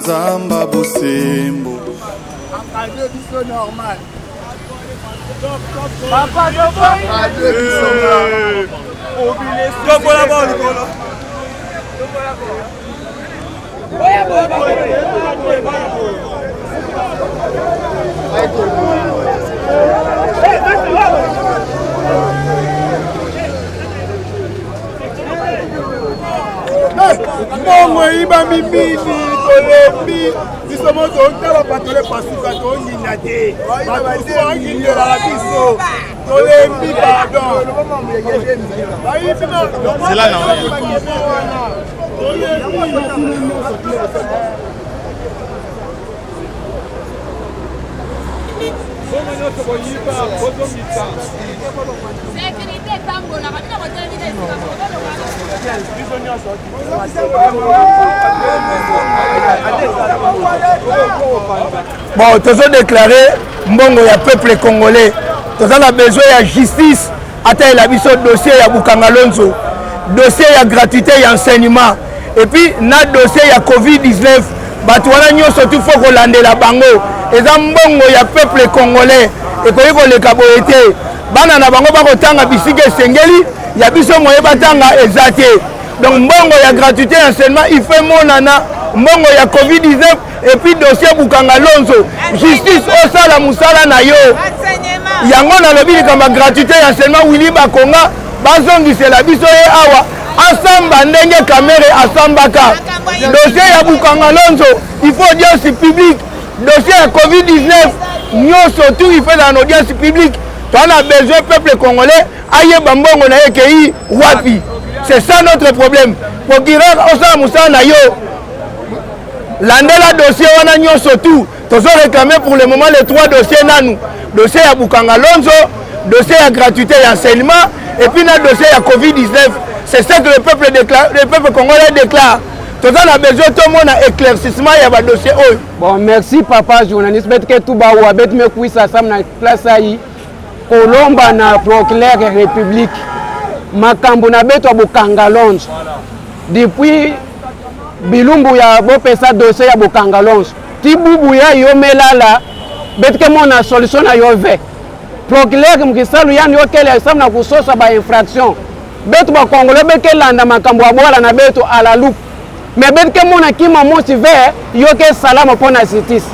Zamba Bosembo. Normal. Papa, Bongo iba mimini tolebi biso moto otala patole pasuka to nyinate batu anginde la biso tolebi pardon C'est là non. Bon, tous ont déclaré mbongo ya peuple congolais. Tous ont besoin de justice. Attends la biso dossier ya Bukanga Lonzo, dossier ya gratuité et enseignement. Et puis na dossier ya Covid-19. Batu wana nyonso tout faut kolande la bango. Eza mbongo ya peuple congolais. Et koyi ko le kaboete. Bana na bango ba kotanga bisike sengeli ya biso moye batanga ezate. Donc mbongo ya gratuité et enseignement il fait monana mbongo ya Covid-19 et puis dossier Bukanga Lonzo. Justice au sala musala na yo. Yango na lobi kama gratuité et enseignement Willy Bakonga bazongisela biso ye awa asamba ndenge kamere asambaka. Dossier ya Bukanga Lonzo il faut audience publique. Dossier ya Covid-19 nyonso tout il fait dans audience publique. On a besoin peuple congolais aye bambongo na yekei wapi. C'est ça notre problème. Procureur osala musala na yo. Landela dossier wana nyonso tout. Tozo réclamer pour le moment les 3 dossiers nanu. Dossier ya Bukanga Lonzo, dossier ya gratuité et enseignement et puis le dossier ya Covid-19. C'est ça que le peuple déclare, le peuple congolais déclare. Tout ça a besoin tout le monde a éclaircissement ya ba dossier. Bon, merci papa journaliste. Bet que tout ba wa bet me kuisa sam na place ayi. Kolomba na procureur république. Makambo na beto Bukanga Lonzo. Depuis bilumbu ya bopesa dossier ya Bukanga Lonzo. Tibubu ya yomelala betke mona solution na yove. Procureur mkisalu yani okele sam na kusosa ba infraction. Beto ba Congolais beke landa makambo abola na beto ala loup. Mais betke mona kima motive yoke salama pona justice.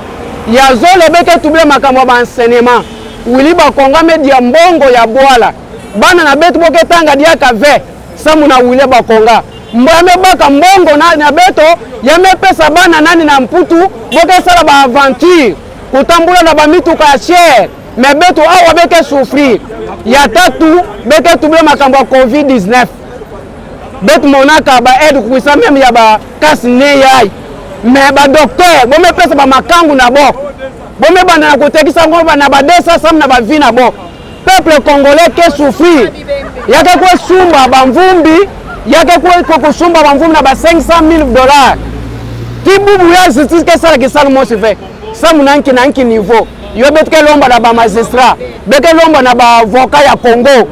Ya zole beke tuble makambo ba enseignement. Willy Bakonga media mbongo ya boala. Bana na beto boke tanga dia kave. Samu na Willy Bakonga. Mbame baka mbongo na beto yame pesa bana nani na mputu boke sala ba aventure kutambula na ba mituka ya cher mais beto awa beke souffrir ya tatu beke tuble makambo ya Covid-19 beto monaka ba aide kuisa même ya ba kasi ne yai mais ba docteur bome pesa ba makangu na bok bome bana na kotekisa ngomba na ba desa sam na ba vie na bok peuple congolais ke souffrir yake kwa sumba ba mvumbi yake kwa kusumba ba mvumbi na ba $500,000 kibubu ya justice ke sala kisalo mo se fait ça munanki na nki niveau yo betke lomba na ba magistrat beke lomba na ba avocat ya Congo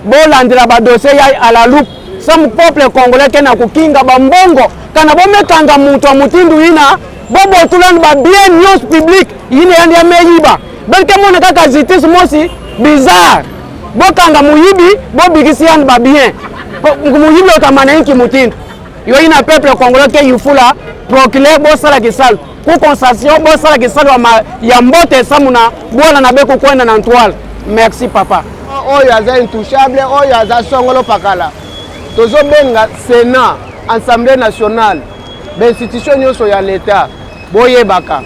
bolandira ba dossier ya ala loupe sam peuple congolais ke na kukinga ba mbongo kana bomekanga mutu mutindu ina bobo tulani ba bien news public yine yandi ya meyiba beke mona kaka justice mosi bizarre bokanga muyibi bobikisi yandi ba bien muyibi okamana nki mutindu yo ina peuple congolais ke yufula procureur bosala kisalo ku concession bosala kisalo ya mbote samuna bola na beko kwenda na ntwala. Merci papa. Oyo aza intouchable, oyo aza songolo pakala. Tozo benga Sénat, Assemblée nationale, l'institution nyonso ya l'État boyebaka.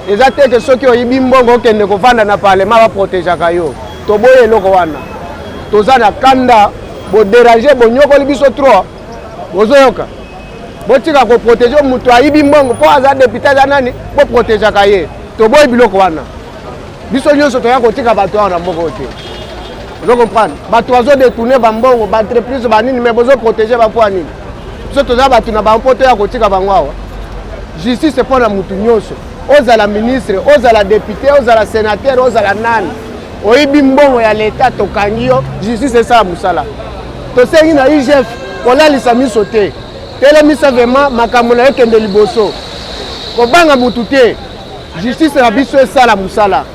Eza teke soki oyibi mbongo kende kovanda na parlement ba protéger yo. To boye loko wana. Toza na kanda bo déranger bo nyokoli biso trop. Bozoyoka. Botika ko protéger mutu ayibi mbongo po aza député za nani bo protéger kaye. To boye biloko wana. Biso nyonso to ya kotika bato wana mbongo te. Vous comprenez? Bato azo détourner ba mbongo, ba entreprise ba nini mais bozo protéger ba po nini. Biso to za bato na ba mpoto ya kotika bango awa. Justice c'est pour la mutu nyonso. Ozala ministre, ozala député, ozala sénateur, ozala nani. Oyibi mbongo ya l'État to kangio, justice c'est ça musala. To sengi na IGF kolalisa miso te. Tele misa vraiment makambo na ekende liboso. kobanga mutu te justice na biso esala musala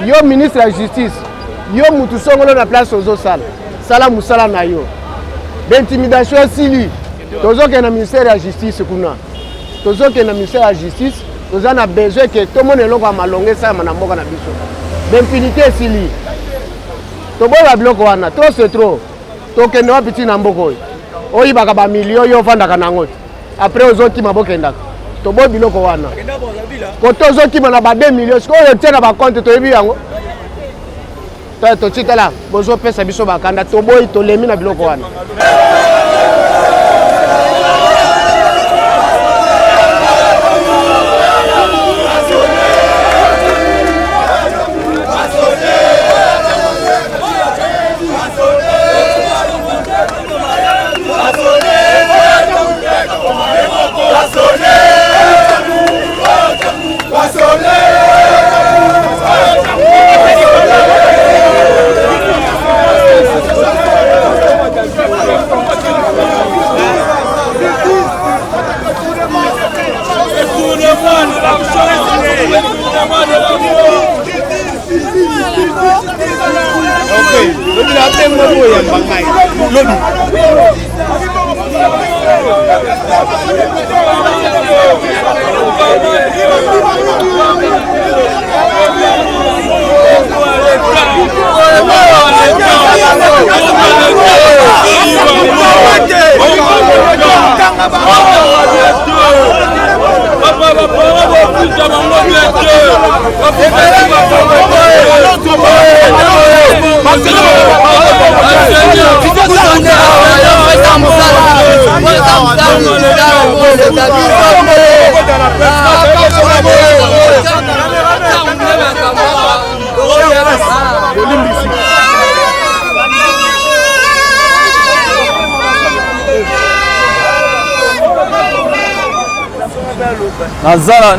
yo ministre ya justice yo mutu songolo na place ozosala sala musala na yo d'intimidation esili tozokende na ministère ya justice kuna tozokende na ministère ya justice toza na besoin ke tomona eloko ya malongo esalama na mboka na biso d'impunité esili toboyeba biloko wana trop c'est trop tokende wapi ntina mboka oyo oyibaka bamilio yo ovandaka nango te après ozokima bokendaka toboyi biloko wana kote ozokima na ba 2 millions sikoyo oyo tie na bakonte toyebi yango totitala bozopesa biso bakanda toboyi tolemi na biloko wana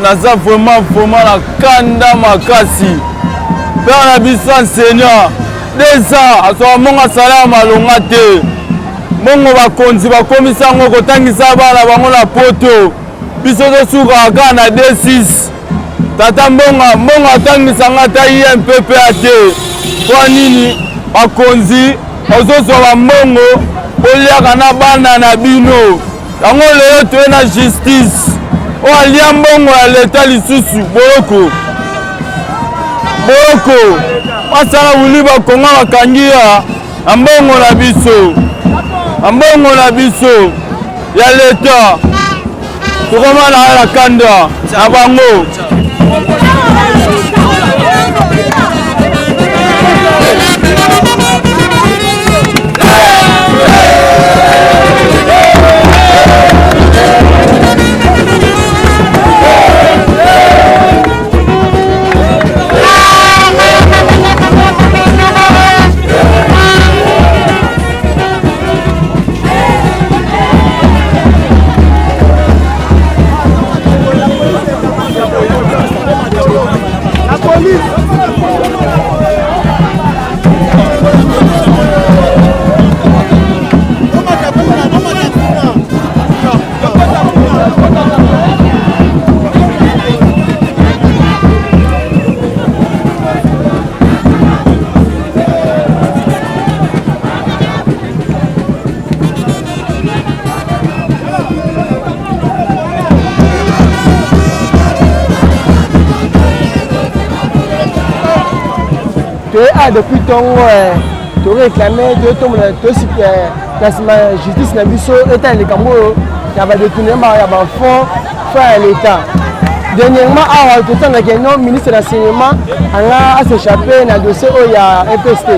naza vraiment na kanda makasi père na biso enseignant des ans asoka mongo asala malonga te mongo bakonzi bakomisa yango kotangisa bana bango na poto biso tosukaka kaka na D6 tata mbongo atangisanga ata IMPPA te mpo nini bakonzi ozozwa bambongo oliaka na bana na bino yango lelo toye na justice oyo alia mbongo ya leta lisusu boyoko basala wuli bakonga bakangia na mbongo na biso ya leta tokoma na kanda na bango depuis tongo to réclamer de tout la justice na biso eta les kambo ya ba détournement ya ba fonds à l'état dernièrement awa to tanga que non ministre de l'enseignement a s'échappé na dossier o ya EPST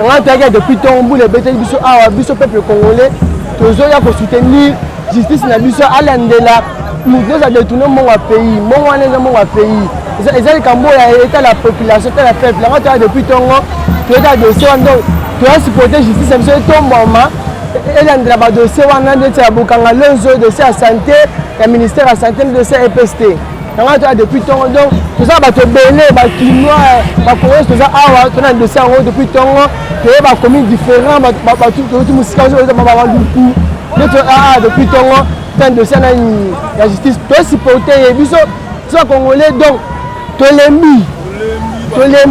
on a depuis tongo le bété biso awa biso peuple congolais tozo ya ko soutenir justice na biso alandela nous a détourné mon pays mon pays ils ont kambo ya eta la population ta la peuple là depuis tongo tu as dossier donc tu as supporté justice biso to mama elandela ba dossier wana ndeti ya bokanga lonzo dossier ya santé ya ministère ya santé dossier EPST nanga tu as depuis tongo donc tout ça ba to belé ba kinois ba congolais tout ça awa to na dossier en depuis tongo tu as ba commune différent ba tout musika zo ba luku depuis tongo tant dossier na ya justice to supporté biso ressortissants congolais donc tolembi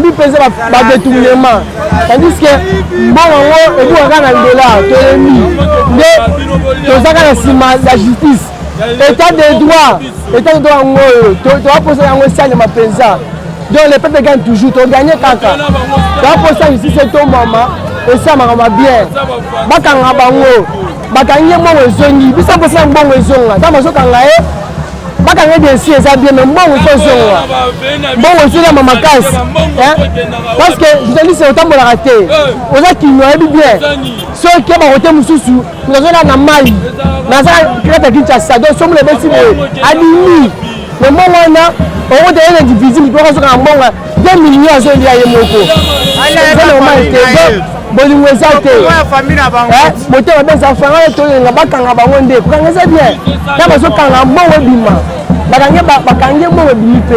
mpenza badétournement tandis que mbongo yango ebukaka na dollar tolembi nde tozaka na nsima ya justice état de droit yango oyo toaposa yango esalema mpenza donc le peuple gagne toujours toganye kaka toaposa justice etomama esamaka mabien bakanga bango bakangi mbongo ezongi biso mposa mbongo ezonga ntango bazokanga ye bakanga desi eza bien mais mbongo ezozonga mbongo ezolama makasi parce que journaliste otambolaka te oza kino oyebi bien soki bakote mosusu nazolala na mai naza krete kinshasa donc somona ebesi boye adimi mais mbongo wana okote ene divisible mpo kazoka na mbongo 2 millions azolia ye moko eza normal te bolingo eza te motema mpe eza fanga toyenga bakanga bango nde kokanga eza bien ta bazokanga mbongo ebima bakangi mbongo ebimi mpe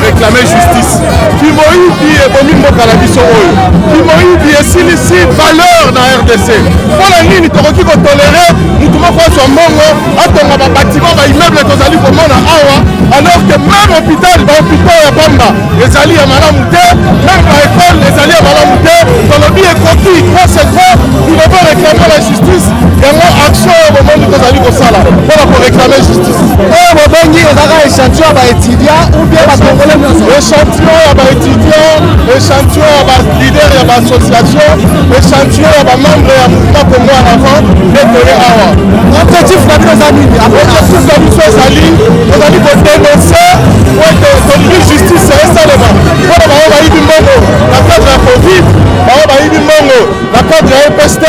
réclamer justice. Kimoïdi et Bomimbo Kalabiso Oyo. Kimoïdi et Silisi valeur dans RDC. Pour la ligne, tu peux tolérer, nous pouvons faire son mongo, attendre un bâtiment, un immeuble, tu as dit comment on a awa, alors que même hôpital, l'hôpital à Bamba, les alliés à Malamouté, même à l'école, les alliés à Malamouté, dans le billet coquille, trop c'est trop, nous devons réclamer la justice, et moi, action au moment où tu as dit comme ça là, pour réclamer justice. Oh, mon bengi, on a un échantillon à étudiants ou bien à Congolais. Échantillon à étudiants, échantillon à leader et à association, échantillon à membres et à mouvement comme moi en avant, et pour awa. Objectif de nos amis, objectif de nos amis, nous allons dénoncer pour justice, c'est ça le bas. Pour avoir eu du monde, la cadre de la Covid, avoir eu du monde, la cadre de la MPST,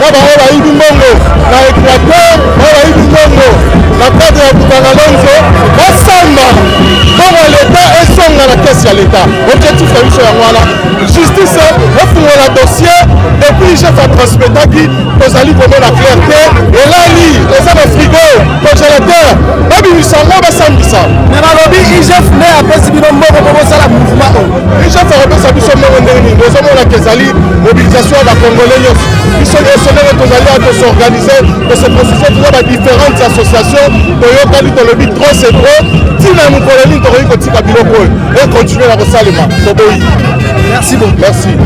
avoir eu du monde, la Équateur, avoir eu du monde, la cadre de la Boutangalonzo, ensemble, comme l'État est son dans la caisse à l'État. Objectif de la justice, on fait le dossier, et puis j'ai fait transmettre qui, nous allons donner la clarté, et là, les hommes frigo, congélateur, babi misanga basambisa. Mais la lobby IGF ne après si bino mboko pour ça la mouvement. IGF a repensé biso mboko ndeni. Nous avons la kezali mobilisation à la Congolais. Ils sont nationaux tous allés à s'organiser dans ce processus de la différentes associations. Toyoka li lobby trop c'est trop. Tina mukoleli to ko tika biloko et continuer la resalema. Toboyi. Merci beaucoup. Merci.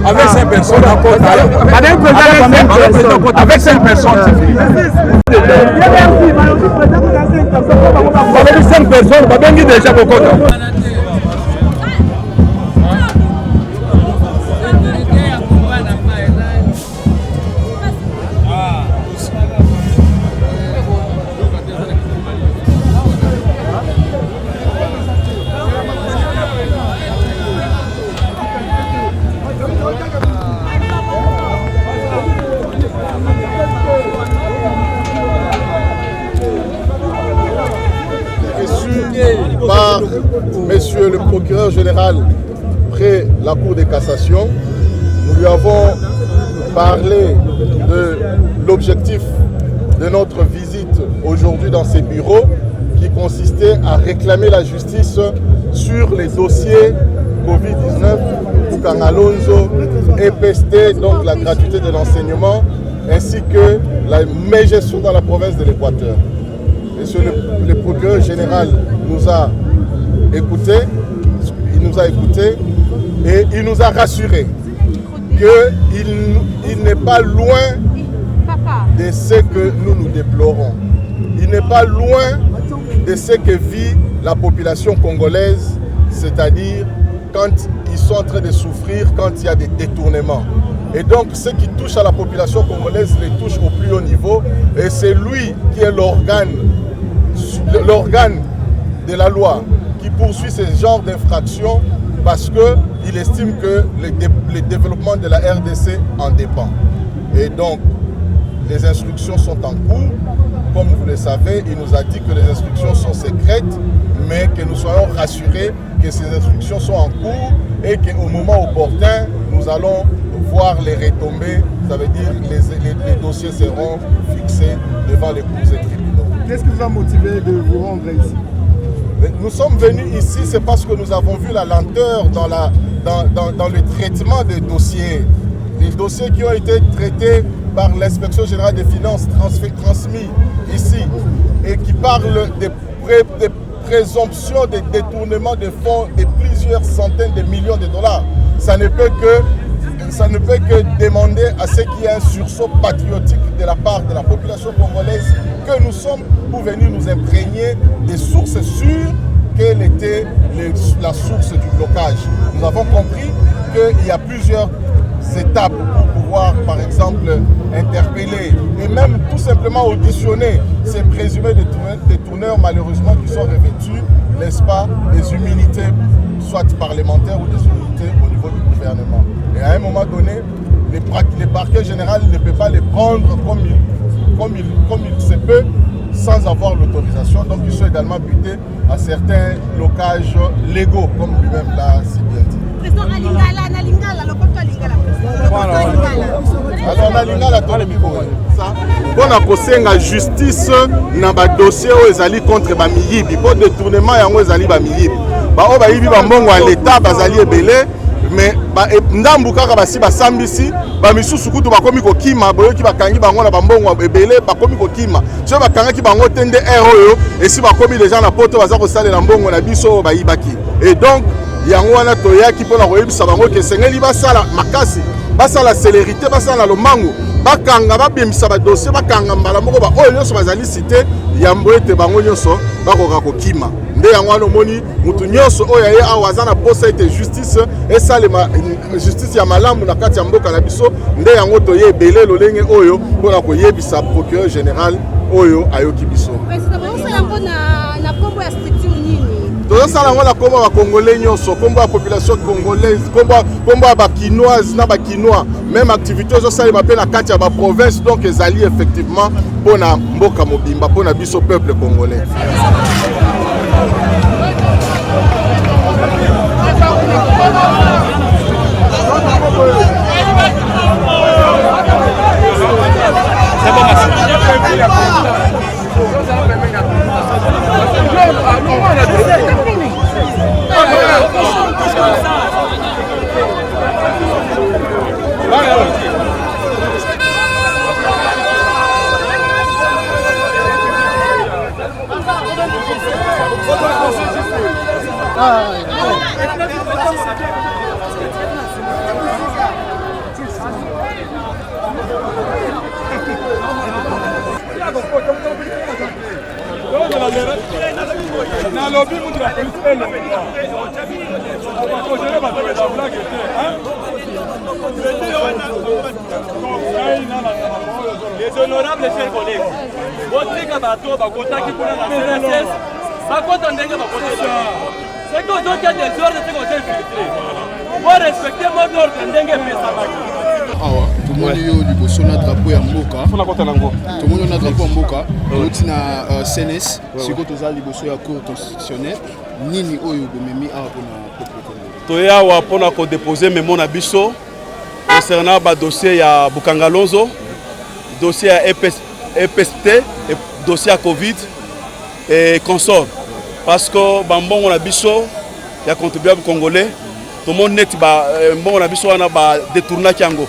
Avec 5 personnes en compte. Avec 5 personnes. Avec 5 personnes, déjà au compte. par Monsieur le procureur général près la Cour de cassation. Nous lui avons parlé de l'objectif de notre visite aujourd'hui dans ses bureaux qui consistait à réclamer la justice sur les dossiers Covid-19, Bukangalonzo, EPST, donc la gratuité de l'enseignement, ainsi que la meilleure gestion dans la province de l'Équateur. Monsieur le procureur général nous a écoutés, et il nous a rassurés qu'il n'est pas loin de ce que nous déplorons. Il n'est pas loin de ce que vit la population congolaise, c'est-à-dire quand ils sont en train de souffrir, quand il y a des détournements. Et donc, ce qui touche à la population congolaise les touche au plus haut niveau, et c'est lui qui est l'organe de la loi qui poursuit ce genre d'infraction parce qu'il estime que le développement de la RDC en dépend. Et donc, les instructions sont en cours. Comme vous le savez, il nous a dit que les instructions sont secrètes, mais que nous soyons rassurés que ces instructions sont en cours et qu'au moment opportun, nous allons voir les retombées. Ça veut dire que les dossiers seront fixés devant les cours et tribunaux. Qu'est-ce qui vous a motivé de vous rendre ici? Nous sommes venus ici, c'est parce que nous avons vu la lenteur dans le traitement des dossiers. Les dossiers qui ont été traités par l'inspection générale des finances, transmis ici, et qui parlent des présomptions de détournement de fonds de plusieurs centaines de millions de dollars. Ça ne peut que demander à ce qu'il y ait un sursaut patriotique de la part de la population congolaise que nous sommes pour venir nous imprégner des sources sûres quelle était la source du blocage. Nous avons compris qu'il y a plusieurs étapes pour pouvoir, par exemple, interpeller et même tout simplement auditionner ces présumés détourneurs, malheureusement, qui sont revêtus, n'est-ce pas, des immunités, soit parlementaires ou des immunités au niveau du gouvernement. Et à un moment donné, les parquets généraux ne peuvent pas les prendre comme il se peut sans avoir l'autorisation. Donc ils sont également butés à certains locages légaux, comme lui-même l'a si bien dit. Président Alingala, Nalingala, le compte Alingala. Alors Nalingala, toi le micro. Pour kosenga justice na ba dossier o ezali contre ba miyibi, pour détournement yango ezali ba miyibi. Ba o ba yibi ba mbongo à l'état bazali ebele. Mais ndambu kaka basi basambisi ba misusu kutu bakomi kokima boyoki bakangi bango na bambongo ebele bakomi kokima so bakangaki bango tende oyo esi bakomi déjà na poto baza kosalela mbongo na biso bayibaki. Et donc yango wana toyaki mpona koyebisa bango ke sengeli basala makasi basala célérité basala lomango bakanga babemisa ba dossier bakanga mbala moko ba oyo nyonso bazali cité yambo ete bango nyonso bakoka kokima. Nde yango wana omoni mutu nyonso oyo aye awa aza na posa ete justice esalema justice ya malamu na kati ya mboka na biso. Nde yango toye ebele lolenge oyo mpona koyebisa procureur général oyo ayoki biso. Tozosala yango na kombo ya bakongolais nyonso, kombo ya population congolaise, kombo ya bakinoise na bakinois. Même activité ozosalema mpe na kati ya baprovince, donc ezali effectivement mpona mboka mobimba, mpona biso peuple congolais. Les honorables chers collègues, votre bateau va compter pour la CNSS, ça compte en dingue. C'est que d'autres ont des ordres de sécurité filtrés. Pour respecter mon ordre, dingue. tomoni yo liboso na drapeau ya mboka tomoni na drapeau ya mboka toti na CNS siko toza liboso ya cour constitutionnelle nini oyo bomemi awa mpona peuple congolais toya awa mpona kodepose memo na biso concernant badossier ya Bukangalonzo, dossier ya EPST, dossier ya Covid et consort. Parce que bambongo na biso ya contribuable congolais, tout le monde net bambongo na biso wana ba détourna kiango.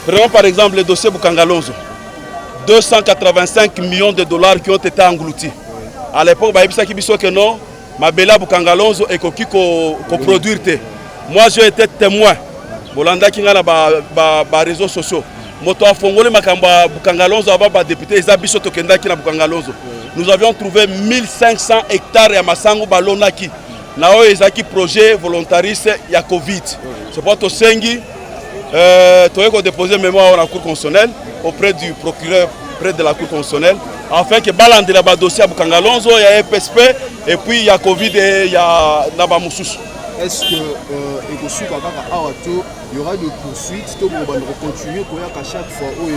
Vraiment par exemple le dossier Bukangalonzo, 285 millions de dollars qui ont été engloutis. À l'époque ba yebisa ki biso que non, mabela Bukangalonzo et koki ko produire te. Moi j'ai été témoin. Bolanda qui ngana ba réseaux sociaux. Moto a fongolé makamba Bukangalonzo aba député Ezabiso tokenda ki na Bukangalonzo. Nous avions trouvé 1500 hectares ya masango balonaki. Na o ezaki projet volontariste ya Covid. C'est pour to sengi toyeko déposer mémoire à la Cour constitutionnelle auprès du procureur près de la Cour constitutionnelle afin que balande la dossier à Bukangalonzo, il y a EPSP et puis il y a Covid et il y a Naba Moussous. Est-ce que il y aura des poursuites, tout le monde va continuer à chaque fois où il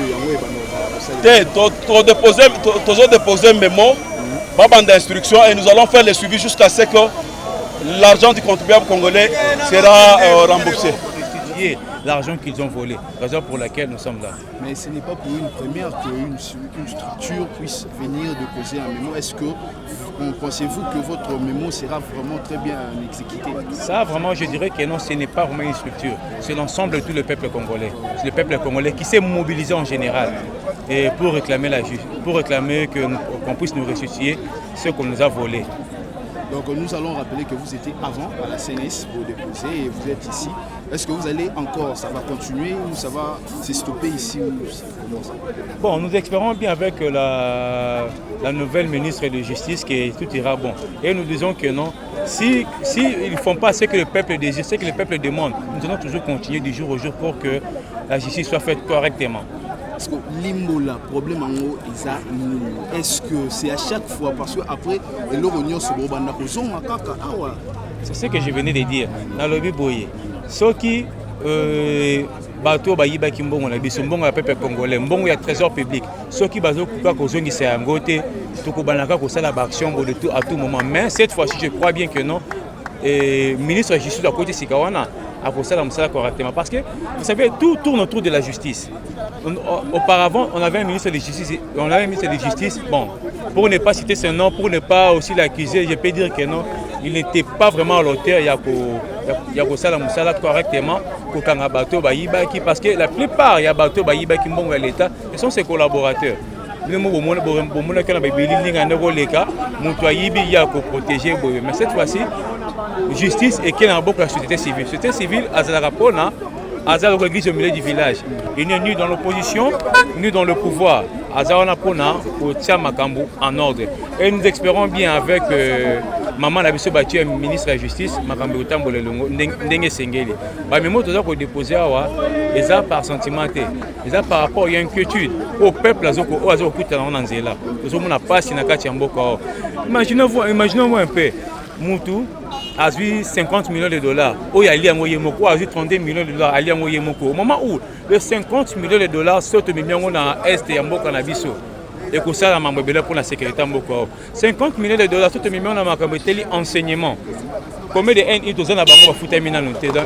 y a toujours déposer un mémo, pas d'instruction et nous allons faire le suivi jusqu'à ce que l'argent du contribuable congolais sera remboursé. L'argent qu'ils ont volé, raison pour laquelle nous sommes là. Mais ce n'est pas pour une première qu'une structure puisse venir déposer un mémo. Est-ce que pensez-vous que votre mémo sera vraiment très bien exécuté? Ça, vraiment, je dirais que non, ce n'est pas vraiment une structure. C'est l'ensemble de tout le peuple congolais. C'est le peuple congolais qui s'est mobilisé en général et pour réclamer la justice, pour réclamer qu'on puisse nous restituer ce qu'on nous a volé. Donc nous allons rappeler que vous étiez avant à la CNS pour déposer et vous êtes ici. Est-ce que vous allez encore, ça va continuer ou ça va se stopper ici ou comment ça? Bon, nous espérons bien avec la nouvelle ministre de Justice que tout ira bon. Et nous disons que non, si ils ne font pas ce que le peuple désire, ce que le peuple demande, nous allons toujours continuer du jour au jour pour que la justice soit faite correctement. Est-ce que l'immola problème en haut est-ce que c'est à chaque fois parce que après c'est ce que je venais de dire dans le biboye ceux qui bateau bayiba kimbongo na biso mbongo ya peuple congolais mbongo ya trésor public ceux qui bazo kuka kozongisa yango te tokobanaka kosala ba action de tout à tout moment mais cette fois-ci je crois bien que non et ministre de la justice à côté Sikawana a posé la moussala correctement parce que vous savez tout tourne autour de la justice. Auparavant on avait un ministre de justice, bon pour ne pas citer son nom, pour ne pas aussi l'accuser, je peux dire que non, il n'était pas vraiment à l'auteur, il y a posé la moussala correctement pour Kangabato Bayibaki parce que la plupart il y a Bato Bayibaki mbongo à l'État et sont ses collaborateurs. Mais cette fois-ci justice et qui est dans la société civile. La société civile, Azar l'église au milieu du village. Il n'est ni dans l'opposition, ni dans le pouvoir. Azar Napona, au Makambu en ordre. Et nous espérons bien avec Maman Nabiso Batu, ministre de la Justice, Makambu Tambo Lelongo, Ndenge Sengeli. Mais moi, tout ça pour déposer, et ça par sentimenté, et ça par rapport à une inquiétude au peuple, au Azar Kuta Nanzela. Nous sommes pas si Nakati Amboko. Imaginons-vous un peu, Moutou. A eu 50 millions de dollars. Au a eu 32 millions de dollars. Au moment où les 50 millions de dollars sortent de millions dans l'Est et en Bokanabiso, et que ça, pour la sécurité en Boko. 50 millions de dollars sortent de millions dans l'enseignement. Combien de NI tous en Abango Foutamina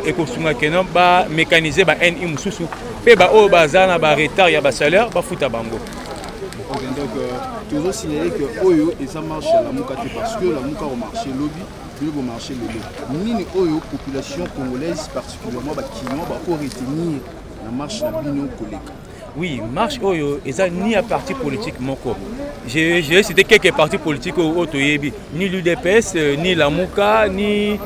et que Sunga Kenon va mécaniser NI Moussou, et au bazar, retard, il y a salaire, Foutabango. Donc, toujours signaler que Oyo et ça marche à la Moukate parce que la Mouka au marché lobby. Au marché lobby. Ni Oyo population congolaise particulièrement qui ont retenir la marche de l'Union collègue. Oui, marche Oyo et ça ni à parti politique moko. J'ai cité quelques partis politiques au Toyebi, ni l'UDPS, ni la Mouka, ni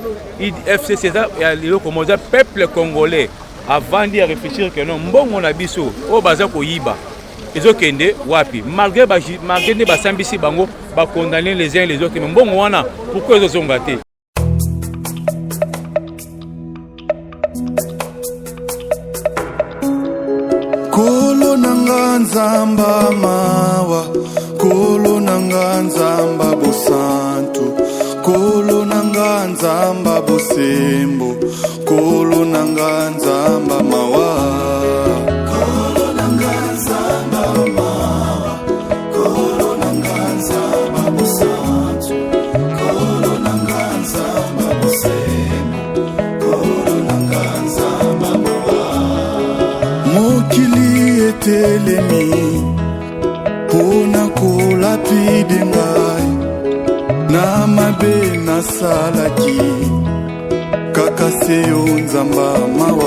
FCC, le peuple congolais avant d'y réfléchir que non bon on a biso au bazar koyiba. Ezokende wapi malgré ne basambisi bango ba condamner les uns les autres mais bon wana pourquoi ils ont gâté. Kolo nanga nzamba mawa kolo nanga nzamba bosantu kolo nanga nzamba bosembo kolo nanga nzamba mawa. natelemi mpona kolapide ngai na mabe nasalaki kaka se yo nzamba mawa